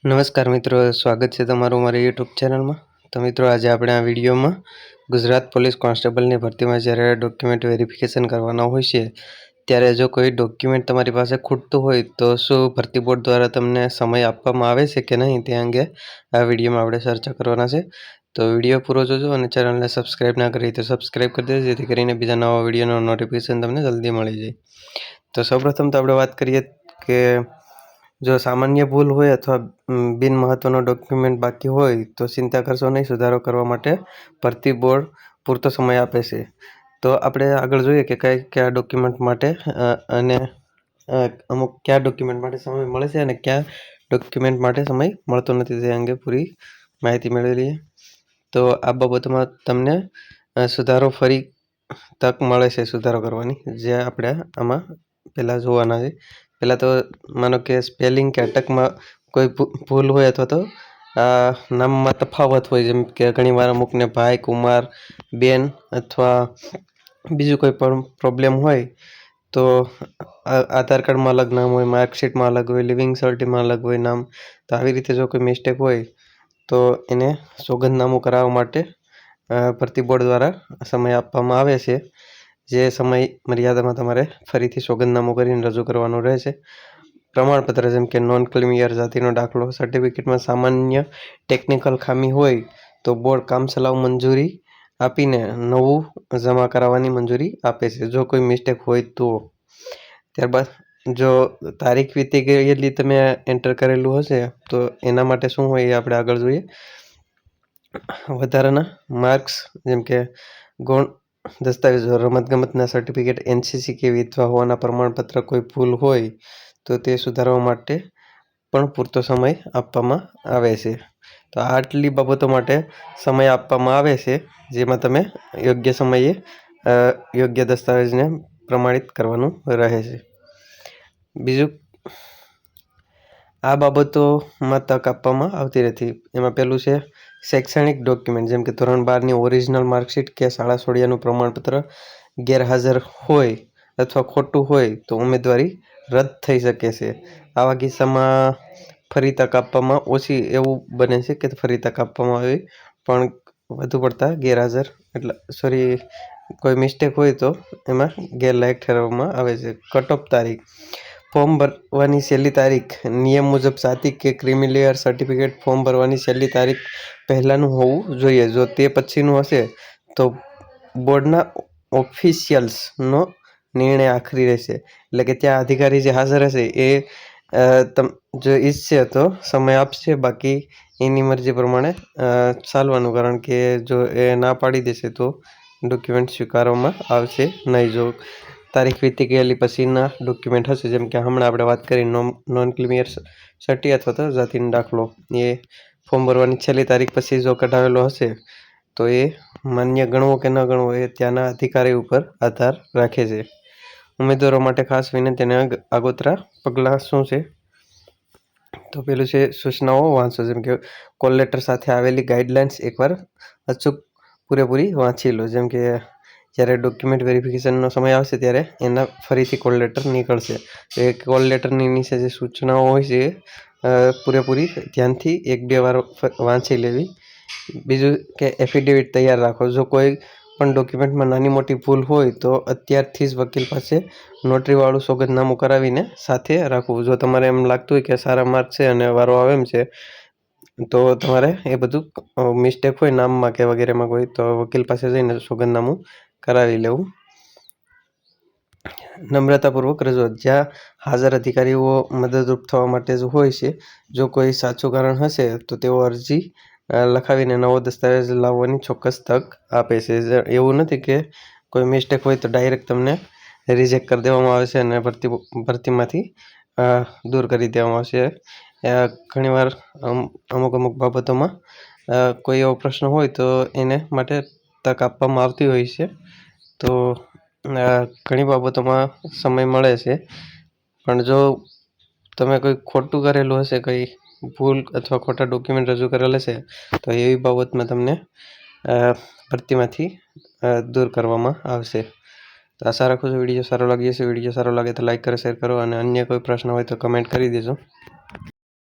નમસ્કાર મિત્રો, સ્વાગત છે તમારું મારી યુટ્યુબ ચેનલમાં। તો મિત્રો, આજે આપણે આ વિડીયોમાં ગુજરાત પોલીસ કોન્સ્ટેબલની ભરતીમાં જ્યારે ડોક્યુમેન્ટ વેરિફિકેશન કરવાના હોય છે ત્યારે જો કોઈ ડોક્યુમેન્ટ તમારી પાસે ખૂટતું હોય તો શું ભરતી બોર્ડ દ્વારા તમને સમય આપવામાં આવે છે કે નહીં તે અંગે આ વિડીયોમાં આપણે ચર્ચા કરવાના છે। તો વિડીયો પૂરો જોજો અને ચેનલને સબસ્ક્રાઈબ ના કરી તો સબસ્ક્રાઈબ કરી દેજો, જેથી કરીને બીજા નવા વિડીયોનો નોટિફિકેશન તમને જલ્દી મળી જાય। તો સૌપ્રથમ તો આપણે વાત કરીએ કે જો સામાન્ય ભૂલ હોય અથવા બિન મહત્વનો ડોક્યુમેન્ટ બાકી હોય તો ચિંતા કરશો નહીં। સુધારો કરવા માટે ભરતી બોર્ડ પૂરતો સમય આપે છે। તો આપણે આગળ જોઈએ કે કયા ડોક્યુમેન્ટ માટે અને અમુક કયા ડોક્યુમેન્ટ માટે સમય મળે છે અને કયા ડોક્યુમેન્ટ માટે સમય મળતો નથી તે અંગે પૂરી માહિતી મેળવી લઈએ। તો આ બાબતમાં તમને સુધારો ફરી તક મળે છે સુધારો કરવાની, જે આપણે આમાં પહેલાં જોવાના છે। પહેલાં તો માનો કે સ્પેલિંગ કે અટકમાં કોઈ ભૂલ હોય અથવા તો નામમાં તફાવત હોય, જેમ કે ઘણીવાર અમુકને ભાઈ, કુમાર, બેન અથવા બીજું કોઈ પણ પ્રોબ્લેમ હોય તો આધાર કાર્ડમાં અલગ નામ હોય, માર્કશીટમાં અલગ હોય, લિવિંગ સર્ટિમાં અલગ હોય નામ, તો આવી રીતે જો કોઈ મિસ્ટેક હોય તો એને સોગંદનામું કરાવવા માટે ભરતી બોર્ડ દ્વારા સમય આપવામાં આવે છે, જે સમય મર્યાદામાં તમારે ફરીથી સોગંદનામું કરીને રજૂ કરવાનું રહેશે। પ્રમાણપત્ર જેમ કે નોન ક્રિમિનલ જાતિનો દાખલો, સર્ટિફિકેટમાં સામાન્ય ટેકનિકલ ખામી હોય તો બોર્ડ કામચલાઉ મંજૂરી આપીને નવું જમા કરાવવાની મંજૂરી આપે છે, જો કોઈ મિસ્ટેક હોય તો। ત્યારબાદ જો તારીખ વીતી ગયેલી તમે એન્ટર કરેલું હશે તો એના માટે શું હોય એ આપણે આગળ જોઈએ। વધારાના માર્ક્સ જેમ કે ગુણ, દસ્તાવેજો, રમતગમતના સર્ટિફિકેટ, એનસીસી કે વિધવા હોવાના પ્રમાણપત્ર, કોઈ ભૂલ હોય તો તે સુધારવા માટે પણ પૂરતો સમય આપવામાં આવે છે। તો આટલી બાબતો માટે સમય આપવામાં આવે છે, જેમાં તમે યોગ્ય સમયે યોગ્ય દસ્તાવેજને પ્રમાણિત કરવાનું રહે છે। બીજું, આ બાબતોમાં તક આપવામાં આવતી નથી। એમાં પહેલું છે શૈક્ષણિક ડોક્યુમેન્ટ, જેમ કે ધોરણ 12ની ઓરિજિનલ માર્કશીટ કે શાળા છોડ્યાનું પ્રમાણપત્ર ગેરહાજર હોય અથવા ખોટું હોય તો ઉમેદવારી રદ થઈ શકે છે। આવા કિસ્સામાં ફરી તક આપવામાં ઓછી એવું બને છે કે ફરી તક આપવામાં આવે, પણ વધુ પડતા ગેરહાજર કોઈ મિસ્ટેક હોય તો એમાં ગેરલાયક ઠેરવવામાં આવે છે। કટ ઓફ તારીખ, ફોર્મ ભરવાની છેલ્લી તારીખ નિયમ મુજબ જાતિ કે ક્રિમિલિયર સર્ટિફિકેટ ફોર્મ ભરવાની છેલ્લી તારીખ પહેલાંનું હોવું જોઈએ। જો તે પછીનું હશે તો બોર્ડના ઓફિશિયલ્સનો નિર્ણય આખરી રહેશે, એટલે કે ત્યાં અધિકારી જે હાજર હશે એ જો ઈચ્છે તો સમય આપશે, બાકી એની મરજી પ્રમાણે ચાલવાનું, કારણ કે જો એ ના પાડી દેશે તો ડોક્યુમેન્ટ સ્વીકારવામાં આવશે નહીં। જો તારીખ વીતી ગયેલી પછીના ડોક્યુમેન્ટ હશે, જેમ કે હમણાં આપણે વાત કરી નોન ક્રિમિનલ સર્ટી અથવા તો જાતિનો દાખલો, એ ફોર્મ ભરવાની છેલ્લી તારીખ પછી જો કઢાવેલો હશે તો એ માન્ય ગણવો કે ન ગણવો એ ત્યાંના અધિકારી ઉપર આધાર રાખે છે। ઉમેદવારો માટે ખાસ વિનંતી અને આગોતરા પગલાં શું છે? તો પેલું છે સૂચનાઓ વાંચો, જેમ કે કોલ લેટર સાથે આવેલી ગાઈડલાઇન્સ એકવાર અચૂક પૂરેપૂરી વાંચી લો। જેમ કે જ્યારે ડોક્યુમેન્ટ વેરિફિકેશનનો સમય આવશે ત્યારે એના ફરીથી કોલ લેટર નીકળશે, તો એ કોલ લેટરની નીચે જે સૂચનાઓ હોય છે એ પૂરેપૂરી ધ્યાનથી 1-2 વાર વાંચી લેવી। બીજું કે એફિડેવિટ તૈયાર રાખો, જો કોઈ પણ ડોક્યુમેન્ટમાં નાની મોટી ભૂલ હોય તો અત્યારથી જ વકીલ પાસે નોટરીવાળું સોગંદનામું કરાવીને સાથે રાખવું। જો તમારે એમ લાગતું હોય કે સારા માર્ક છે અને વારો આવે એમ છે તો તમારે એ બધું મિસ્ટેક હોય નામમાં કે વગેરેમાં કોઈ, તો વકીલ પાસે જઈને સોગંદનામું કરાવી લેવું। નમ્રતાપૂર્વક રજૂઆત, જ્યાં હાજર અધિકારીઓ મદદરૂપ થવા માટે જ હોય છે। જો કોઈ સાચું કારણ હશે તો તેઓ અરજી લખાવીને નવો દસ્તાવેજ લાવવાની ચોક્કસ તક આપે છે। એવું નથી કે કોઈ મિસ્ટેક હોય તો ડાયરેક્ટ તમને રિજેક્ટ કરી દેવામાં આવે છે અને ભરતીમાંથી દૂર કરી દેવામાં આવશે। ઘણીવાર અમુક બાબતોમાં કોઈ એવો પ્રશ્ન હોય તો એને માટે તક આપવામાં આવતી હોય છે। તો ઘણી બાબતોમાં સમય મળે છે, પણ જો તમે કોઈ ખોટું કરેલું હશે, કંઈ ભૂલ અથવા ખોટા ડોક્યુમેન્ટ રજૂ કરેલ હશે તો એવી બાબતમાં તમને ભરતીમાંથી દૂર કરવામાં આવશે। તો આશા રાખું છું વિડીયો સારો લાગ્યો હશે। વિડીયો સારો લાગે તો લાઈક કરો, શેર કરો, અને અન્ય કોઈ પ્રશ્ન હોય તો કમેન્ટ કરી દેજો।